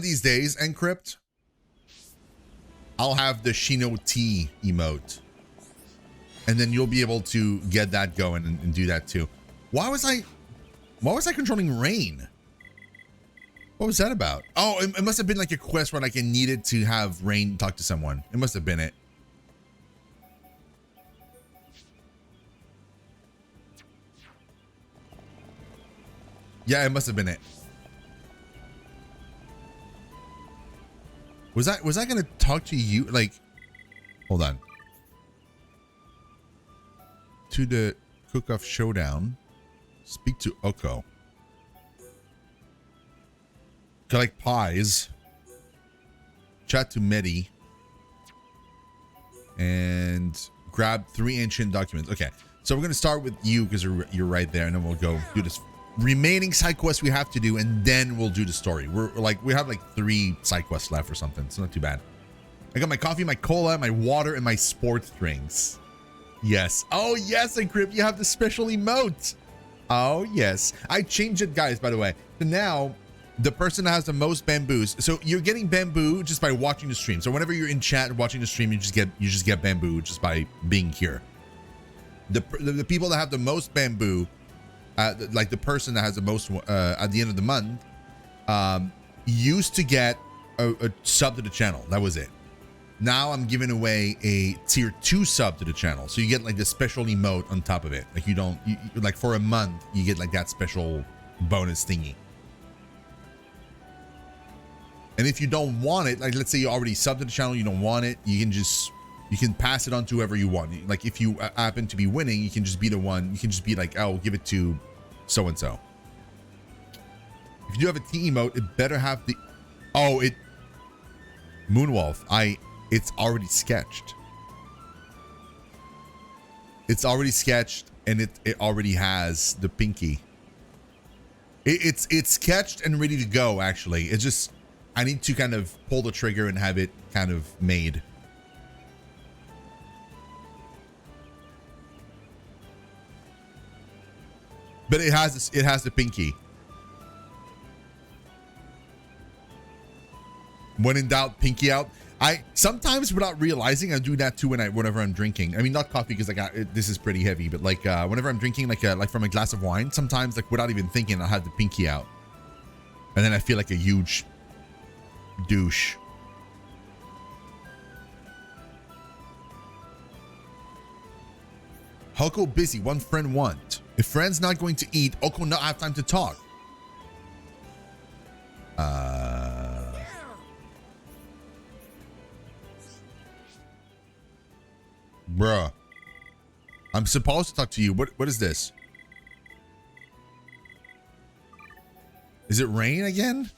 of these days, Encrypt, I'll have the Shino T emote. And then you'll be able to get that going and do that too. Why was I controlling rain? What was that about? Oh, it must have been like a quest where like I needed to have Rain talk to someone. It must have been it. Yeah, it must have been it. Was I gonna talk to you? Like, hold on. To the cook-off showdown. Speak to Oko. Collect pies. Chat to Medi. And grab 3 ancient documents. Okay, so we're gonna start with you because you're right there, and then we'll go do this remaining side quests we have to do, and then we'll do the story. We have like 3 side quests left or something. It's not too bad. I got my coffee, my cola, my water, and my sports drinks. Yes. Oh yes, Encrypt, you have the special emote. Oh yes. I changed it, guys, by the way. So now the person that has the most bamboos. So you're getting bamboo just by watching the stream. So whenever you're in chat watching the stream, you just get bamboo just by being here. The people that have the most bamboo, like the person that has the most at the end of the month, used to get a sub to the channel. That was it. Now I'm giving away a tier 2 sub to the channel, so you get like the special emote on top of it. Like you like for a month you get like that special bonus thingy. And if you don't want it, like let's say you already subbed to the channel, you don't want it, you can pass it on to whoever you want. Like if you happen to be winning, you can just be the one. You can just be like, oh, give it to so and so. If you do have a T emote, it better have the. Oh, it. Moonwolf. It's already sketched. It's already sketched, and it already has the pinky. It's sketched and ready to go. Actually, it's just I need to kind of pull the trigger and have it kind of made. But it has the pinky. When in doubt, pinky out. I sometimes without realizing I do that too whenever I'm drinking. I mean, not coffee because this is pretty heavy, but like whenever I'm drinking like from a glass of wine, sometimes like without even thinking, I'll have the pinky out, and then I feel like a huge douche. Oko busy. One friend want. If friend's not going to eat, Oko not have time to talk. Bruh. I'm supposed to talk to you. What is this? Is it rain again?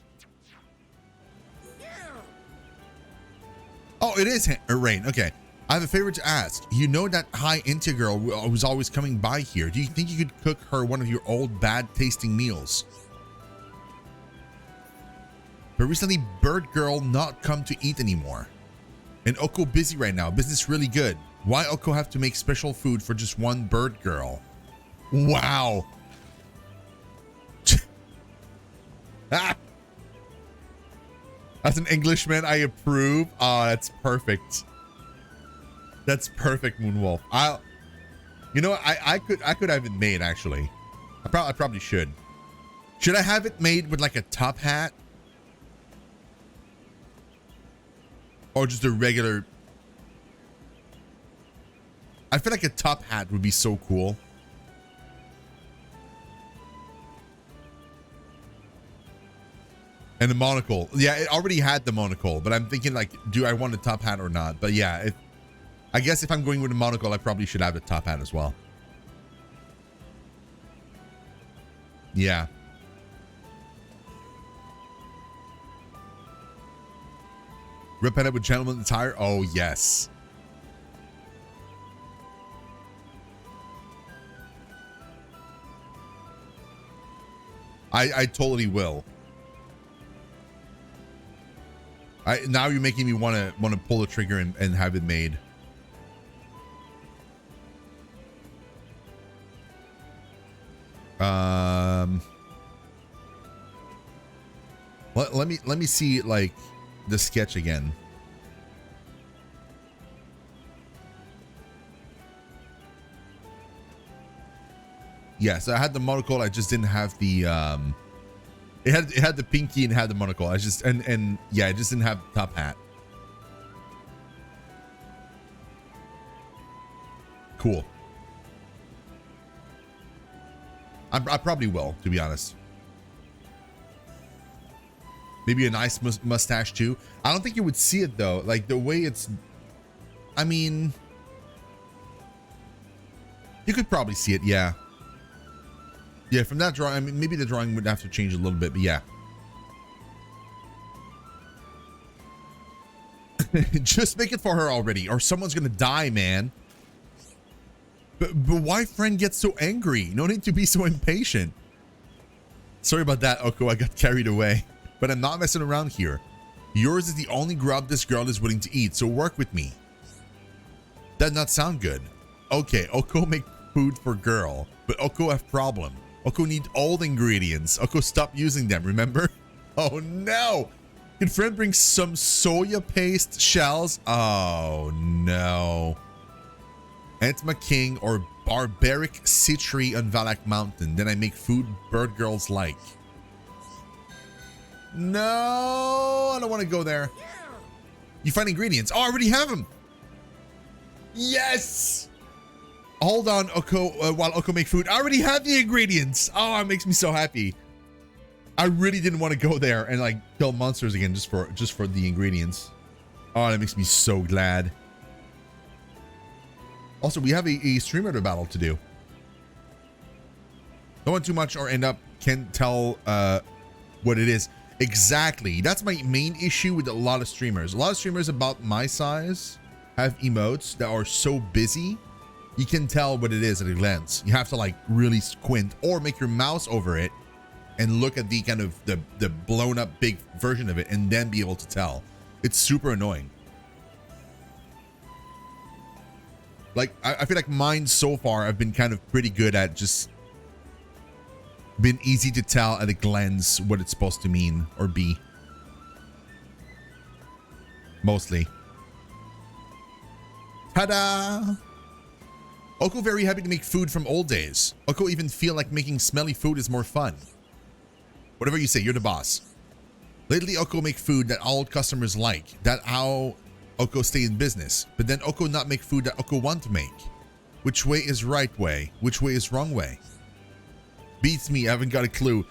Oh, it is rain. Okay. I have a favor to ask. You know that high Intia girl who's always coming by here. Do you think you could cook her one of your old bad tasting meals? But recently, Bird Girl not come to eat anymore. And Oko busy right now. Business really good. Why Oko have to make special food for just one Bird Girl? Wow. Ah. As an Englishman, I approve. Oh, that's perfect. That's perfect, Moonwolf. You know what? I could have it made actually. I probably should. Should I have it made with like a top hat? Or just a regular? I feel like a top hat would be so cool. And a monocle. Yeah, it already had the monocle, but I'm thinking like, do I want a top hat or not? But yeah, I guess if I'm going with a monocle, I probably should have the top hat as well. Yeah. Rip it up with gentleman attire. Oh yes. I totally will. Now you're making me want to pull the trigger and have it made. Let me see like the sketch again. Yes, I had the monocle. I just didn't have the it had the pinky and it had the monocle. I just and yeah, I just didn't have the top hat. Cool. I probably will, to be honest. Maybe a nice mustache too. I don't think you would see it though. Like the way it's, I mean, you could probably see it. Yeah. Yeah. From that drawing, I mean, maybe the drawing would have to change a little bit, but yeah. Just make it for her already or someone's going to die, man. But why friend gets so angry? No need to be so impatient. Sorry about that, Oko. I got carried away. But I'm not messing around here. Yours is the only grub this girl is willing to eat, so work with me. That not sound good. Okay, Oko make food for girl, but Oko have problem. Oko need old ingredients. Oko stop using them, remember? Oh no! Can friend bring some soya paste shells? Oh no. Entma King or barbaric citry on Valak Mountain. Then I make food bird girls like. No, I don't want to go there. You find ingredients. Oh, I already have them. Yes. Hold on, Oko, while Oko make food. I already have the ingredients. Oh, it makes me so happy. I really didn't want to go there and like kill monsters again just for the ingredients. Oh, that makes me so glad. Also, we have a streamer to battle to do. Don't want too much or end up can't tell what it is. Exactly. That's my main issue with a lot of streamers. A lot of streamers about my size have emotes that are so busy, you can tell what it is at a glance. You have to like really squint or make your mouse over it and look at the kind of the blown up big version of it and then be able to tell. It's super annoying. Like, I feel like mine so far, I've been kind of pretty good at just been easy to tell at a glance what it's supposed to mean or be. Mostly. Ta-da! Oko very happy to make food from old days. Oko even feel like making smelly food is more fun. Whatever you say, you're the boss. Lately, Oko make food that old customers like. That how Oko stay in business, but then Oko not make food that Oko want to make. Which way is right way? Which way is wrong way? Beats me, I haven't got a clue.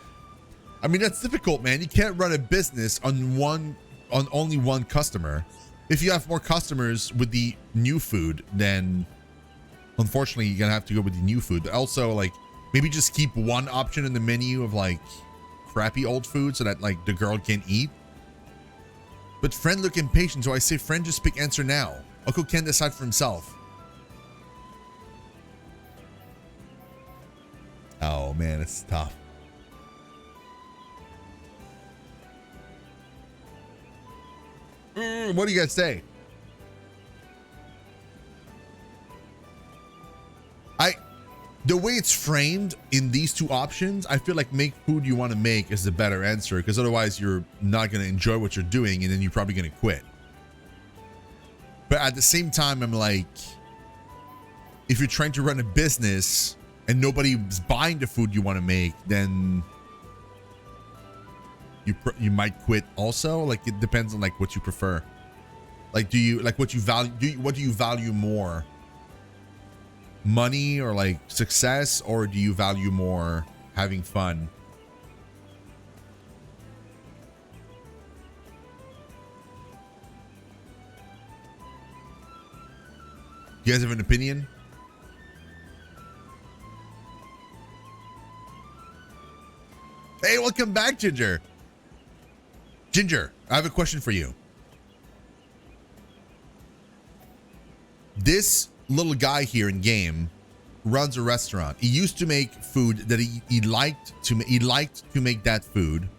I mean, that's difficult, man. You can't run a business on only one customer. If you have more customers with the new food, then unfortunately you're gonna have to go with the new food. But also, like, maybe just keep one option in the menu of like crappy old food so that like the girl can eat. But friend look impatient, so I say friend just pick answer now. Oko can decide for himself. Oh man, it's tough. What do you guys say? The way it's framed in these two options, I feel like make food you want to make is the better answer, because otherwise you're not going to enjoy what you're doing and then you're probably going to quit. But at the same time, I'm like, if you're trying to run a business and nobody's buying the food you want to make, then you might quit also. Like, it depends on like what you prefer. Like, do you like what you value? What do you value more? Money or like success, or do you value more having fun? You guys have an opinion? Hey, welcome back, Ginger. Ginger, I have a question for you. This little guy here in game runs a restaurant. He used to make food that he liked to make that food,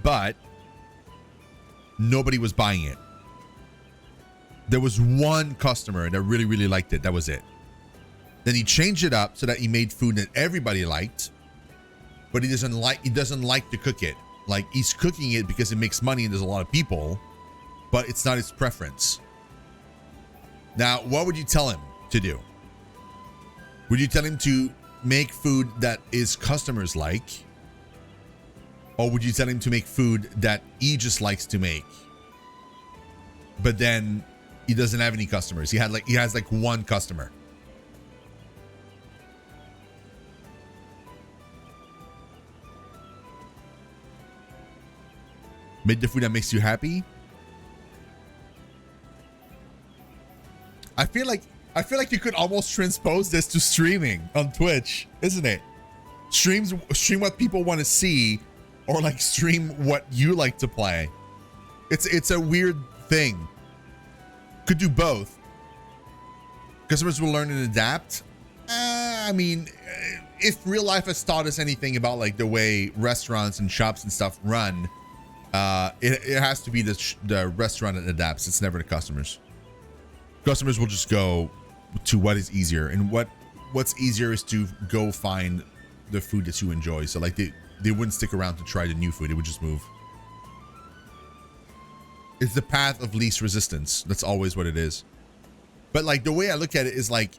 but nobody was buying it. There was one customer that really liked it. That was it. Then he changed it up so that he made food that everybody liked, but he doesn't like to cook it. Like he's cooking it because it makes money and there's a lot of people, but it's not his preference. Now, what would you tell him to do? Would you tell him to make food that his customers like? Or would you tell him to make food that he just likes to make? But then he doesn't have any customers. He has like one customer. Make the food that makes you happy. I feel like you could almost transpose this to streaming on Twitch, isn't it? Stream what people want to see, or like stream what you like to play. It's a weird thing. Could do both. Customers will learn and adapt. I mean, if real life has taught us anything about like the way restaurants and shops and stuff run, it has to be the restaurant that adapts. It's never the customers. Customers will just go to what is easier, and what's easier is to go find the food that you enjoy. So like they wouldn't stick around to try the new food. They would just move. It's the path of least resistance. That's always what it is. But like the way I look at it is like,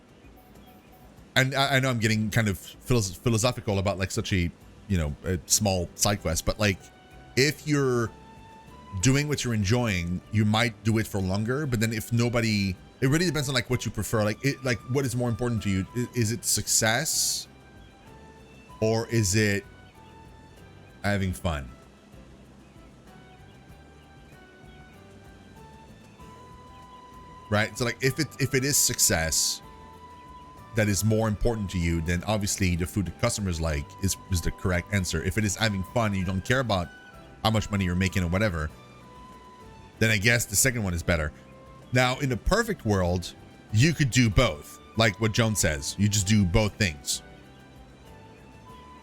and I know I'm getting kind of philosophical about like such a, a small side quest, but like if you're doing what you're enjoying, you might do it for longer. But then if nobody, it really depends on like what you prefer. Like what is more important to you? Is it success, or is it having fun? Right? So like if it is success that is more important to you, then obviously the food the customers like is the correct answer. If it is having fun and you don't care about how much money you're making or whatever, then I guess the second one is better. Now, in the perfect world, you could do both. Like what Joan says, you just do both things.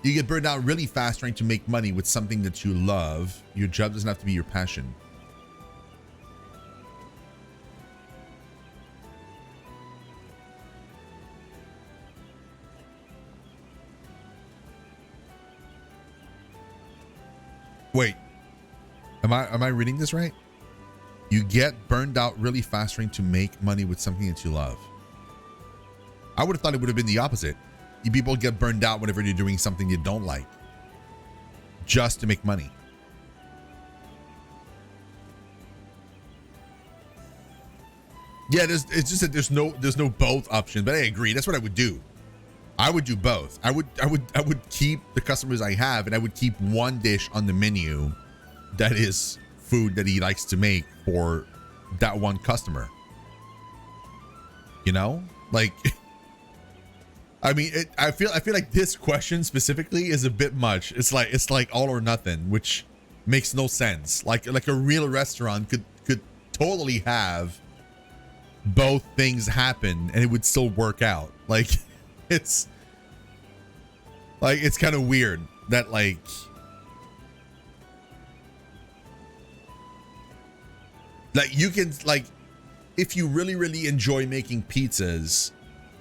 You get burned out really fast trying to make money with something that you love. Your job doesn't have to be your passion. Wait, am I reading this right? You get burned out really fast trying to make money with something that you love. I would have thought it would have been the opposite. You people get burned out whenever you're doing something you don't like, just to make money. Yeah, it's just that there's no both option. But I agree. That's what I would do. I would do both. I would keep the customers I have, and I would keep one dish on the menu that is food that he likes to make for that one customer. Like, I mean, I feel like this question specifically is a bit much. It's like all or nothing, which makes no sense. Like a real restaurant could totally have both things happen and it would still work out. Like, it's kind of weird that like you can, like, if you really enjoy making pizzas,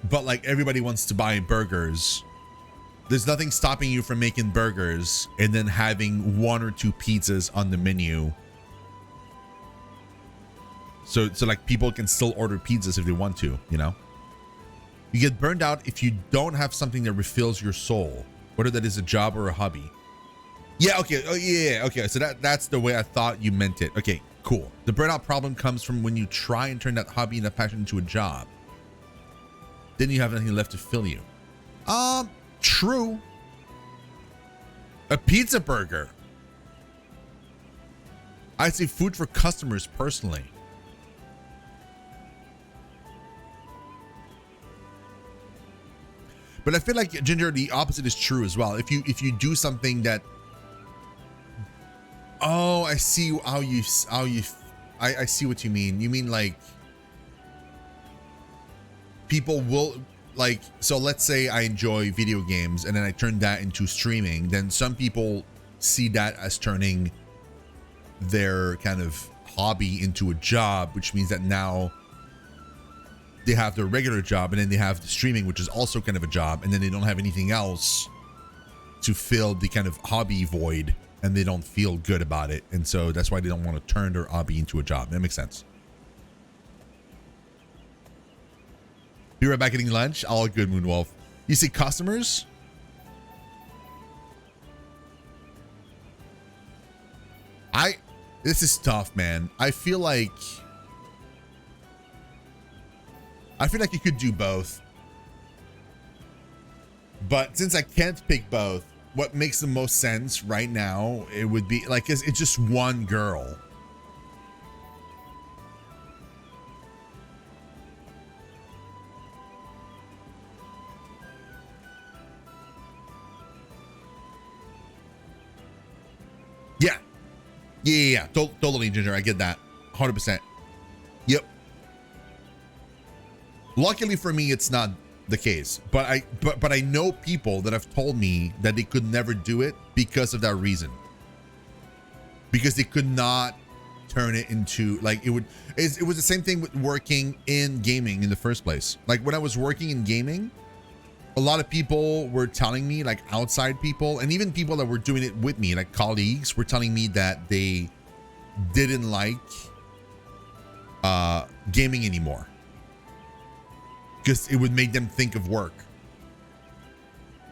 but like everybody wants to buy burgers, there's nothing stopping you from making burgers and then having one or two pizzas on the menu. So like people can still order pizzas if they want to, You get burned out if you don't have something that refills your soul, whether that is a job or a hobby. Yeah, okay. Oh, yeah, okay. So that's the way I thought you meant it. Okay, cool. The burnout problem comes from when you try and turn that hobby and that passion into a job. Then you have nothing left to fill you. True. A pizza burger. I'd say food for customers personally. But I feel like, Ginger, the opposite is true as well. If you do something that, oh, I see how you I see what you mean. You mean like people will, like, so let's say I enjoy video games and then I turn that into streaming, then some people see that as turning their kind of hobby into a job, which means that now they have their regular job and then they have the streaming, which is also kind of a job, and then they don't have anything else to fill the kind of hobby void, and they don't feel good about it. And so that's why they don't want to turn their hobby into a job. That makes sense. Be right back getting lunch. All good, Moonwolf. You see customers? This is tough, man. I feel like you could do both. But since I can't pick both, what makes the most sense right now, it would be like, it's just one girl. Yeah. Totally, Ginger. I get that. 100%. Yep. Luckily for me, it's not the case, but I know people that have told me that they could never do it because of that reason. Because they could not turn it into, like, it was the same thing with working in gaming in the first place. Like when I was working in gaming, a lot of people were telling me, like outside people, and even people that were doing it with me, like colleagues, were telling me that they didn't like gaming anymore because it would make them think of work,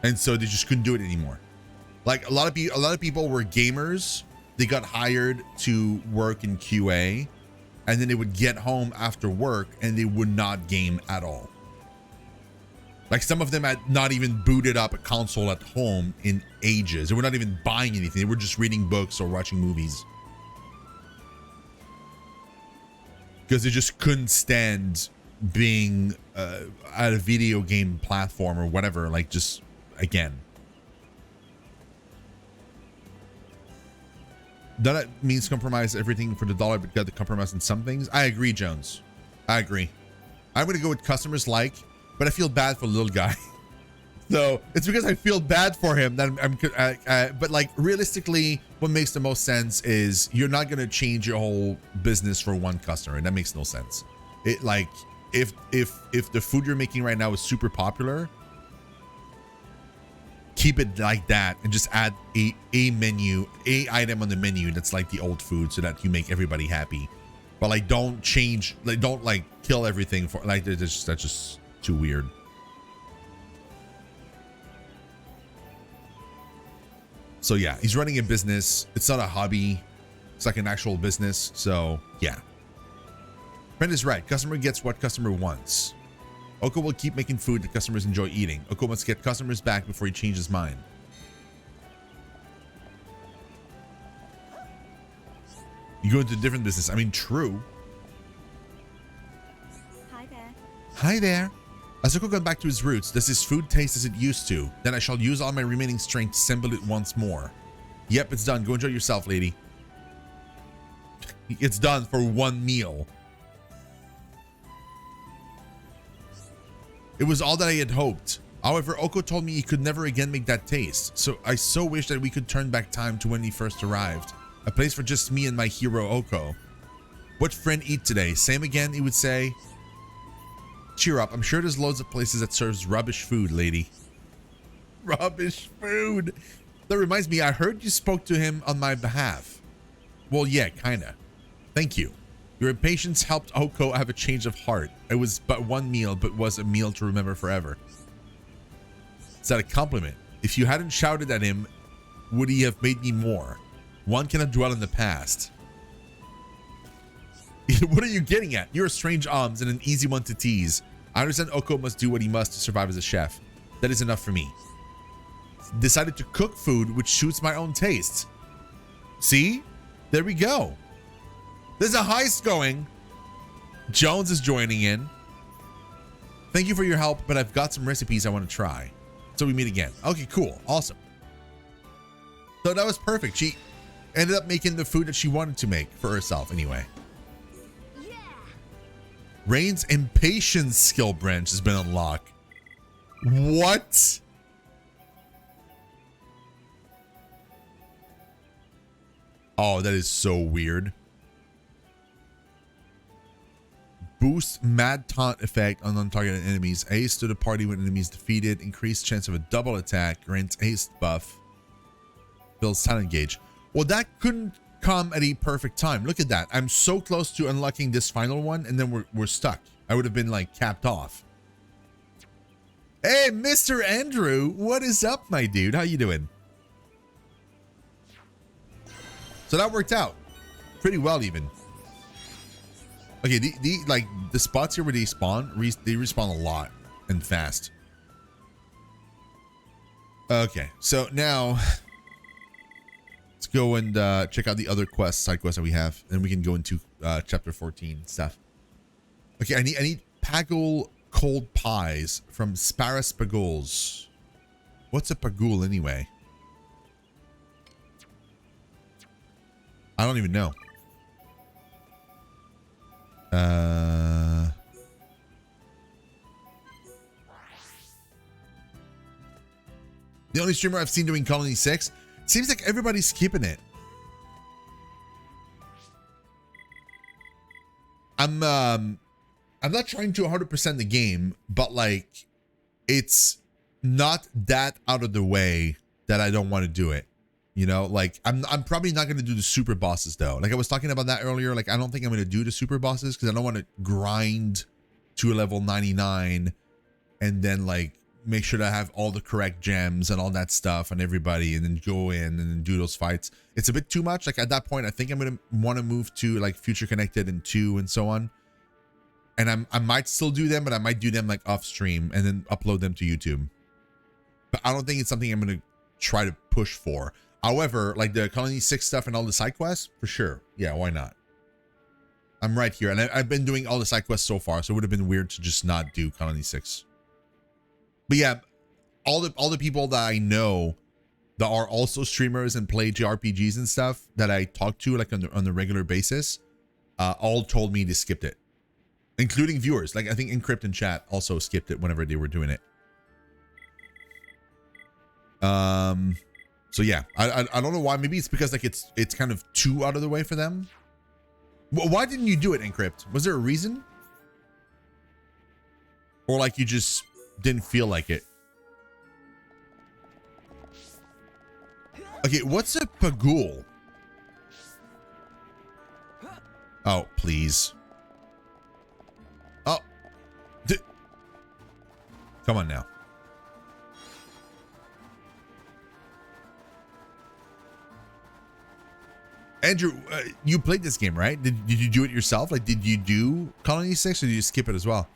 and so they just couldn't do it anymore. Like a lot of people were gamers. They got hired to work in QA, and then they would get home after work and they would not game at all. Like some of them had not even booted up a console at home in ages. They were not even buying anything. They were just reading books or watching movies. Because they just couldn't stand being at a video game platform or whatever. Like just, again. That means compromise everything for the dollar, but got the compromise in some things. I agree, Jones. I agree. I'm going to go with customers like, but I feel bad for the little guy. So it's because I feel bad for him that but like realistically, what makes the most sense is you're not going to change your whole business for one customer. That makes no sense. It like, if the food you're making right now is super popular, keep it like that and just add a item on the menu that's like the old food so that you make everybody happy. But like, don't change, like, don't like kill everything for like, that's just too weird. So yeah, he's running a business. It's not a hobby. It's like an actual business. So yeah. Friend is right. Customer gets what customer wants. Oko will keep making food that customers enjoy eating. Oko must get customers back before he changes his mind. You go into a different business. I mean, true. Hi there. Hi there. As Oko got back to his roots, does his food taste as it used to? Then I shall use all my remaining strength to assemble it once more. Yep, it's done. Go enjoy yourself, lady. It's done for one meal. It was all that I had hoped. However, Oko told me he could never again make that taste. So I so wish that we could turn back time to when he first arrived. A place for just me and my hero, Oko. What friend eat today? Same again, he would say. Cheer up. I'm sure there's loads of places that serves rubbish food, lady. Rubbish food. That reminds me, I heard you spoke to him on my behalf. Well, yeah, kinda. Thank you. Your impatience helped Oko have a change of heart. It was but one meal, but was a meal to remember forever. Is that a compliment? If you hadn't shouted at him, would he have made me more? One cannot dwell in the past. What are you getting at? You're a strange alms and an easy one to tease. I understand Oko must do what he must to survive as a chef. That is enough for me. Decided to cook food which suits my own taste. See? There we go. There's a heist going. Jones is joining in. Thank you for your help, but I've got some recipes I want to try. So we meet again. Okay, cool. Awesome. So that was perfect. She ended up making the food that she wanted to make for herself anyway. Yeah. Rain's impatience skill branch has been unlocked. What? Oh, that is so weird. Boost mad taunt effect on untargeted enemies. Ace to the party when enemies defeated. Increased chance of a double attack. Grants haste buff. Builds silent gauge. Well, that couldn't come at a perfect time. Look at that. I'm so close to unlocking this final one, and then we're stuck. I would have been like capped off. Hey, Mr. Andrew, what is up, my dude? How you doing? So that worked out pretty well, even. Okay, the spots here where they spawn, they respawn a lot and fast. Okay, so now let's go and check out the other quests, side quests that we have, and we can go into chapter 14 stuff. Okay, I need Pagul cold pies from Sparus Paguls. What's a Pagul anyway? I don't even know. The only streamer I've seen doing Colony 6, seems like everybody's skipping it. I'm not trying to 100% the game, but like it's not that out of the way that I don't want to do it. You know, like I'm probably not going to do the super bosses though. Like I was talking about that earlier. Like I don't think I'm going to do the super bosses because I don't want to grind to a level 99 and then like make sure that I have all the correct gems and all that stuff and everybody and then go in and then do those fights. It's a bit too much. Like at that point, I think I'm going to want to move to like Future Connected and 2 and so on. And I might still do them, but I might do them like off stream and then upload them to YouTube. But I don't think it's something I'm going to try to push for. However, like the Colony 6 stuff and all the side quests, for sure. Yeah, why not? I'm right here. And I've been doing all the side quests so far, so it would have been weird to just not do Colony 6. But yeah, all the people that I know that are also streamers and play JRPGs and stuff that I talk to like on the regular basis, all told me they skipped it. Including viewers. Like I think Encrypt and Chat also skipped it whenever they were doing it. So yeah, I don't know why. Maybe it's because like it's kind of too out of the way for them. Well, why didn't you do it, Encrypt? Was there a reason? Or like you just didn't feel like it? Okay, what's a Pagul? Oh, please. Oh. Come on now. Andrew, you played this game, right? Did you do it yourself? Like, did you do Colony 6 or did you skip it as well?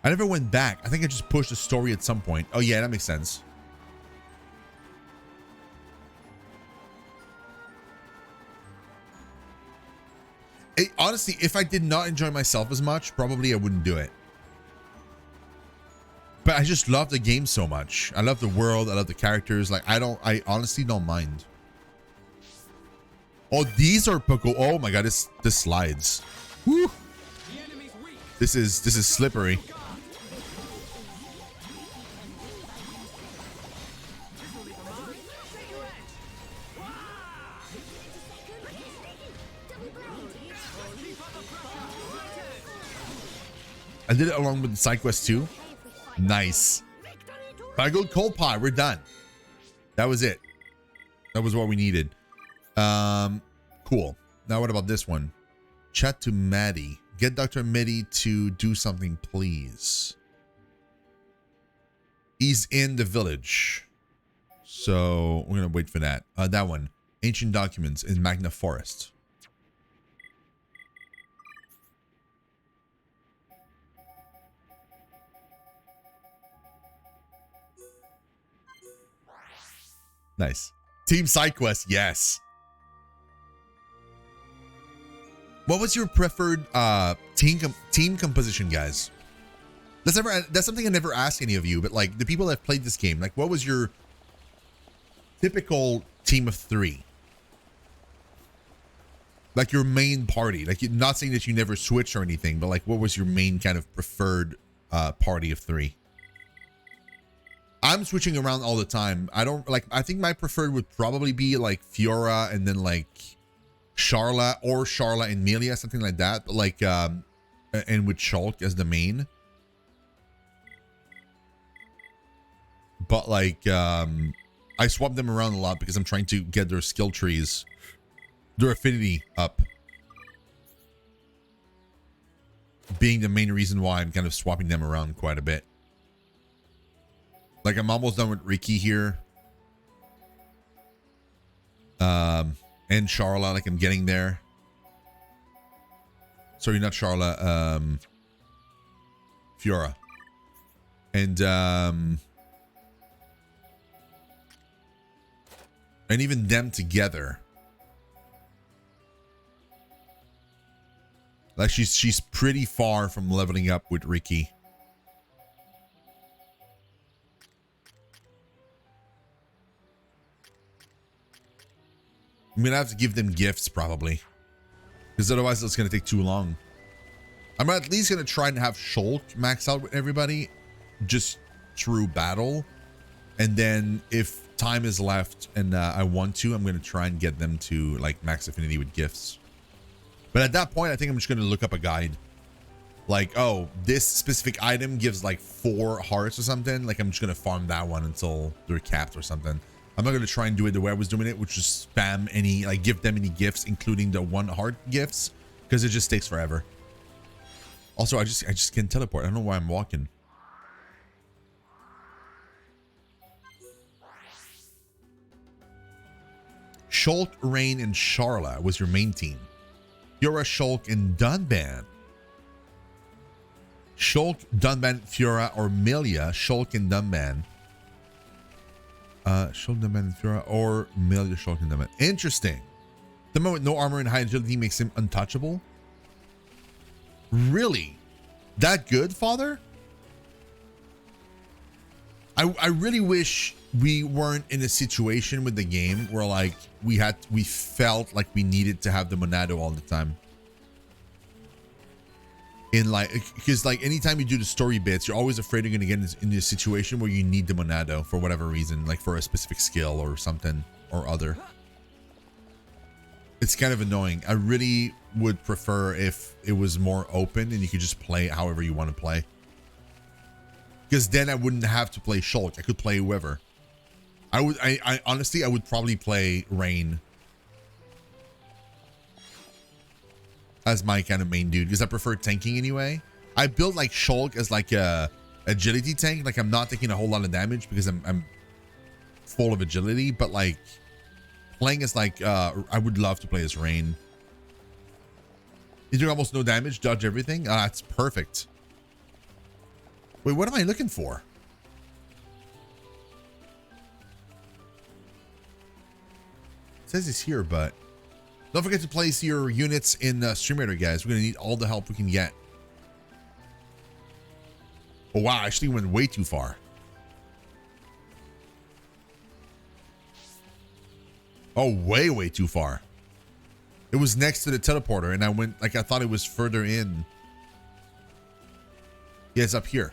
I never went back. I think I just pushed the story at some point. Oh, yeah, that makes sense. Honestly, if I did not enjoy myself as much, probably I wouldn't do it. But I just love the game so much. I love the world. I love the characters. Like, I honestly don't mind. Oh, these are Pagul. Oh my god, this slides. Woo. This is slippery. I did it along with the side quest too. Nice. Pagul cold pie. We're done. That was it. That was what we needed. Cool. Now what about this one? Chat to Maddie. Get Dr. Medi to do something, please. He's in the village. So we're gonna wait for that. That one. Ancient documents in Magna Forest. Nice. Team side quest, yes. What was your preferred team composition, guys? That's something I never asked any of you, but like the people that have played this game, like what was your typical team of 3? Like your main party. Like, not saying that you never switched or anything, but like what was your main kind of preferred party of 3? I'm switching around all the time. I think my preferred would probably be like Fiora and then like Sharla or Sharla and Melia, something like that. But like and with Shulk as the main. But like I swap them around a lot because I'm trying to get their skill trees, their affinity up. Being the main reason why I'm kind of swapping them around quite a bit. Like I'm almost done with Ricky here. And Charla, like I'm getting there. Sorry, not Charla, Fiora. And even them together. Like she's pretty far from leveling up with Ricky. I'm gonna have to give them gifts probably, because otherwise it's gonna take too long. I'm at least gonna try and have Shulk max out with everybody, just through battle, and then if time is left and I want to, I'm gonna try and get them to like max affinity with gifts. But at that point, I think I'm just gonna look up a guide. Like, oh, this specific item gives like 4 hearts or something. Like I'm just gonna farm that one until they're capped or something. I'm not going to try and do it the way I was doing it, which is spam any, like give them any gifts, including the 1 heart gifts, because it just takes forever. Also, I just can't teleport. I don't know why I'm walking. Shulk, Rain, and Charla was your main team. Fiora, Shulk, and Dunban. Shulk, Dunban, Fiora, or Milia. Shulk and Dunban. Shulk, Dunban, and Fiora, or Milia, Shulk, and Dunban. Interesting. The moment no armor and high agility makes him untouchable. Really? That good, Father? I really wish we weren't in a situation with the game where like we felt like we needed to have the Monado all the time. In like, because like anytime you do the story bits, you're always afraid you're gonna get in a situation where you need the Monado for whatever reason, like for a specific skill or something or other. It's kind of annoying. I really would prefer if it was more open and you could just play however you want to play. Because then I wouldn't have to play Shulk. I could play whoever. I honestly, I would probably play Rain as my kind of main dude, because I prefer tanking anyway. I built like Shulk as like a agility tank. Like I'm not taking a whole lot of damage because I'm full of agility, but like playing as like, I would love to play as Rain. You do almost no damage, dodge everything. That's perfect. Wait, what am I looking for? It says it's here, but don't forget to place your units in StreamYard, guys. We're gonna need all the help we can get. Oh wow, I actually went way too far. Oh, way too far. It was next to the teleporter, and I went like I thought it was further in. Yeah, it's up here.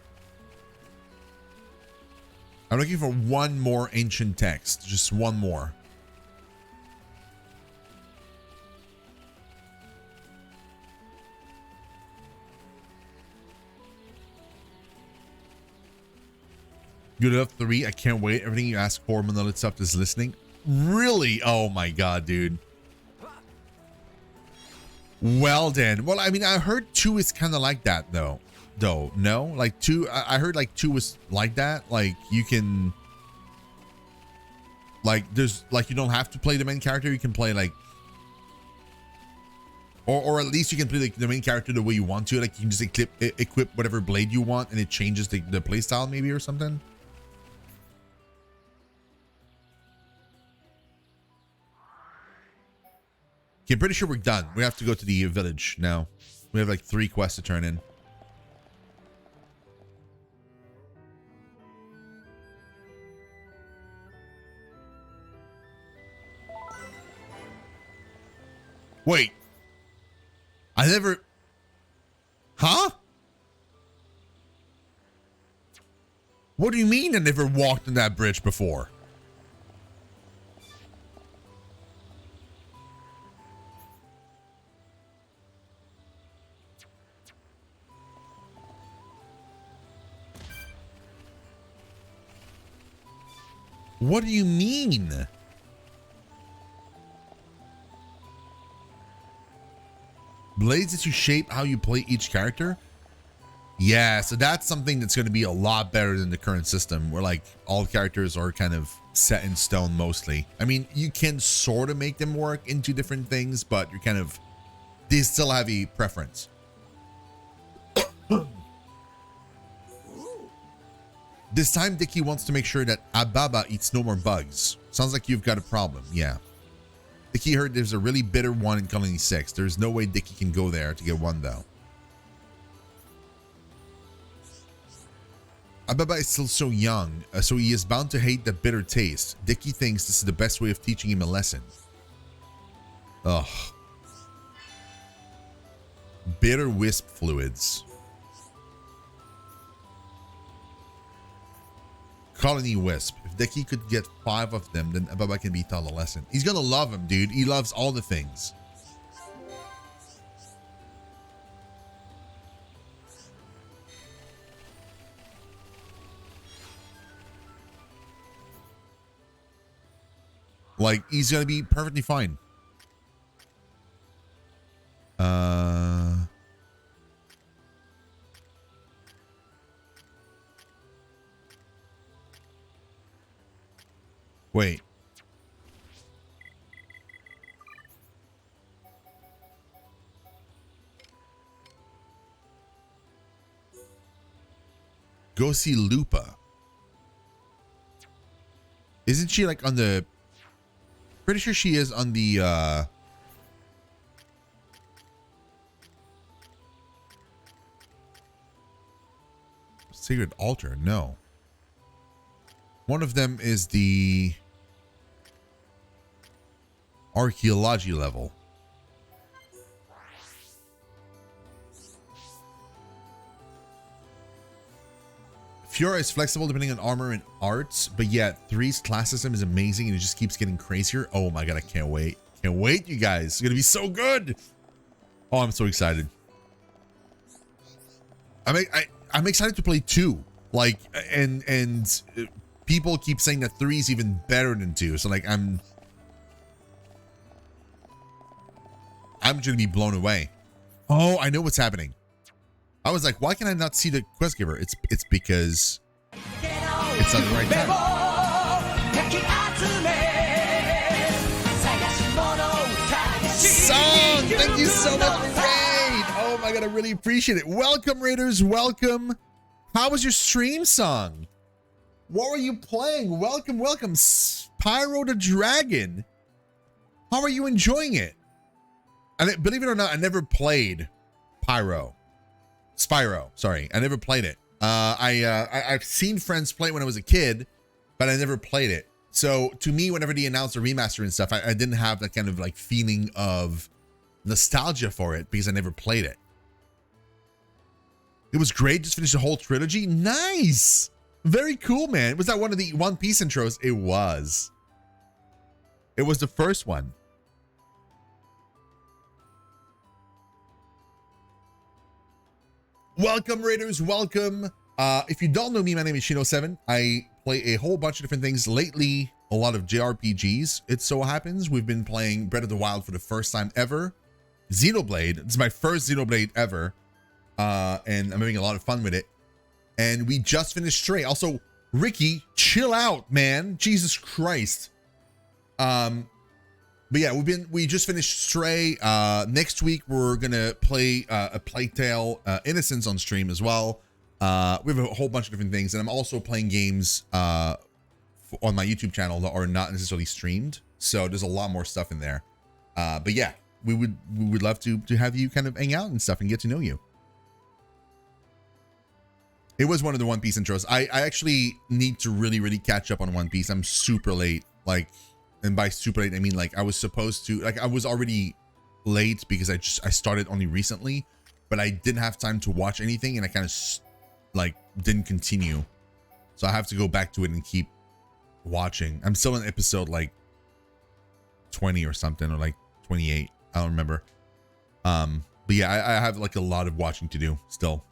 I'm looking for one more ancient text, just one more. Good enough 3. I can't wait. Everything you ask for, Monolith Stuff is listening. Really? Oh my god, dude. Well then. Well, I mean, I heard 2 is kind of like that though. No, like 2, I heard like 2 was like that. Like you can, like there's like, you don't have to play the main character. You can play like, or at least you can play the main character the way you want to. Like you can just equip whatever blade you want and it changes the play style maybe or something. Okay, I'm pretty sure we're done. We have to go to the village now. We have like 3 quests to turn in. Wait. I never... Huh? What do you mean I never walked on that bridge before? What do you mean? Blades that you shape how you play each character? Yeah, so that's something that's going to be a lot better than the current system where like all characters are kind of set in stone mostly. I mean, you can sort of make them work into different things, but you're kind of, they still have a preference. This time, Dicky wants to make sure that Ababa eats no more bugs. Sounds like you've got a problem. Yeah. Dicky heard there's a really bitter one in Colony 6. There's no way Dicky can go there to get one, though. Ababa is still so young, so he is bound to hate the bitter taste. Dicky thinks this is the best way of teaching him a lesson. Ugh. Bitter wisp fluids. Colony wisp. If Dicky could get 5 of them, then Ababa can be taught a lesson. He's gonna love him, dude. He loves all the things. Like, he's gonna be perfectly fine. Wait. Go see Lupa. Isn't she like on the... Pretty sure she is on the Sacred Altar. No. One of them is the archaeology level. Fiora is flexible depending on armor and arts, but yeah, 3's class system is amazing and it just keeps getting crazier. Oh my god, I can't wait. Can't wait, you guys. It's gonna be so good. Oh, I'm so excited. I'm excited to play 2. Like, and people keep saying that 3 is even better than 2. So like I'm gonna be blown away. Oh, I know what's happening. I was like, why can I not see the quest giver? It's because it's not the right time. Song, thank you so much for raid. Oh my god, I really appreciate it. Welcome, raiders, welcome. How was your stream, Song? What were you playing? Welcome, welcome. Spyro the Dragon. How are you enjoying it? And believe it or not, I never played Spyro, sorry. I never played it. I've seen friends play it when I was a kid, but I never played it. So to me, whenever they announced a remaster and stuff, I didn't have that kind of like feeling of nostalgia for it because I never played it. It was great. Just finished the whole trilogy. Nice. Very cool, man. Was that one of the One Piece intros? It was. It was the first one. Welcome, raiders, welcome. If you don't know me, my name is ShinoSeven. I play a whole bunch of different things. Lately, a lot of JRPGs. It so happens we've been playing Breath of the Wild for the first time ever. Xenoblade. It's my first Xenoblade ever. And I'm having a lot of fun with it. And we just finished Stray. Also, Ricky, chill out, man. Jesus Christ. But yeah, we just finished Stray. Next week we're gonna play a Plague Tale Innocence on stream as well. We have a whole bunch of different things, and I'm also playing games on my YouTube channel that are not necessarily streamed. So there's a lot more stuff in there. But yeah, we would love to have you kind of hang out and stuff and get to know you. It was one of the One Piece intros. I actually need to really catch up on One Piece. I'm super late, like. And by super late, I mean like I was supposed to, like I was already late because I started only recently, but I didn't have time to watch anything and I kind of like didn't continue. So I have to go back to it and keep watching. I'm still in episode like 20 or something, or like 28. I don't remember. But yeah, I have like a lot of watching to do still.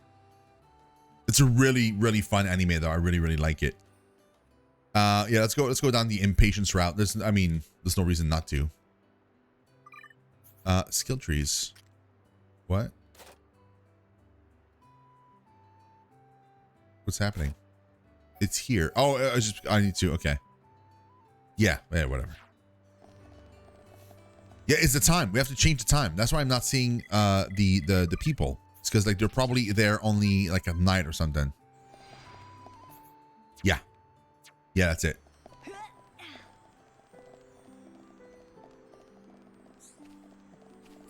It's a really fun anime though. I really like it. Yeah, let's go down the impatience route. There's no reason not to. Skill trees. What? What's happening? It's here. Oh, I need to. Okay. Yeah, whatever. Yeah, it's the time. We have to change the time. That's why I'm not seeing the people. It's because like they're probably there only like at night or something. Yeah. Yeah, that's it.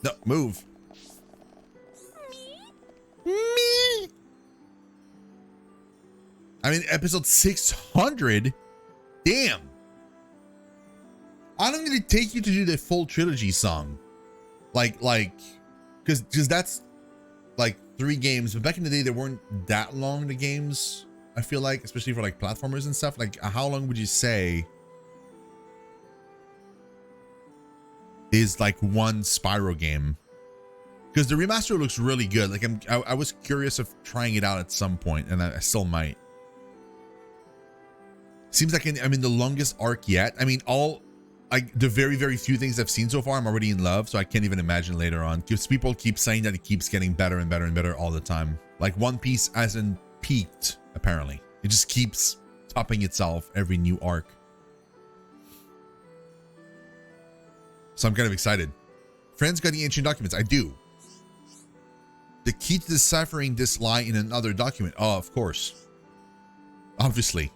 No, move. Me. I mean, episode 600. Damn. I don't need to take you to do the full trilogy song. Like, because that's like 3 games. But back in the day, they weren't that long, the games. I feel like, especially for like platformers and stuff. Like, how long would you say is like one Spyro game? Because the remaster looks really good. Like, I was curious of trying it out at some point, and I still might. Seems like I'm in the longest arc yet. I mean, like the very few things I've seen so far, I'm already in love, so I can't even imagine later on. Because people keep saying that it keeps getting better and better and better all the time. Like One Piece hasn't peaked, apparently. It just keeps topping itself every new arc. So I'm kind of excited. Friends got the ancient documents. I do. The key to deciphering this lie in another document. Oh, of course. Obviously.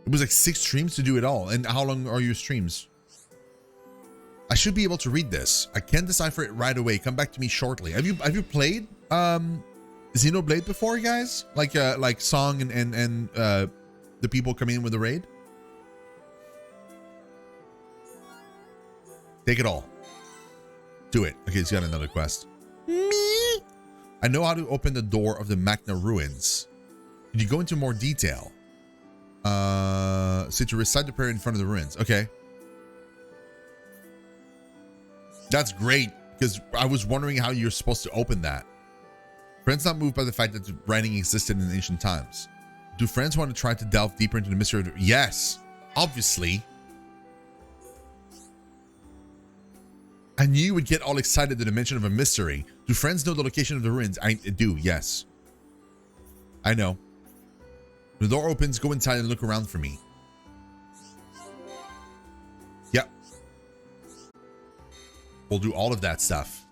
It was like 6 streams to do it all. And how long are your streams? I should be able to read this. I can't decipher it right away. Come back to me shortly. Have you played Xenoblade before, guys? Like Song and the people coming in with the raid? Take it all. Do it. Okay, he's got another quest. Me. I know how to open the door of the Magna ruins. Can you go into more detail? So to recite the prayer in front of the ruins. Okay. That's great, because I was wondering how you're supposed to open that. Friends not moved by the fact that writing existed in ancient times. Do friends want to try to delve deeper into the mystery of the... Yes, obviously. I knew you would get all excited at the mention of a mystery. Do friends know the location of the ruins? I do, yes. I know. The door opens, go inside and look around for me. Yep. We'll do all of that stuff.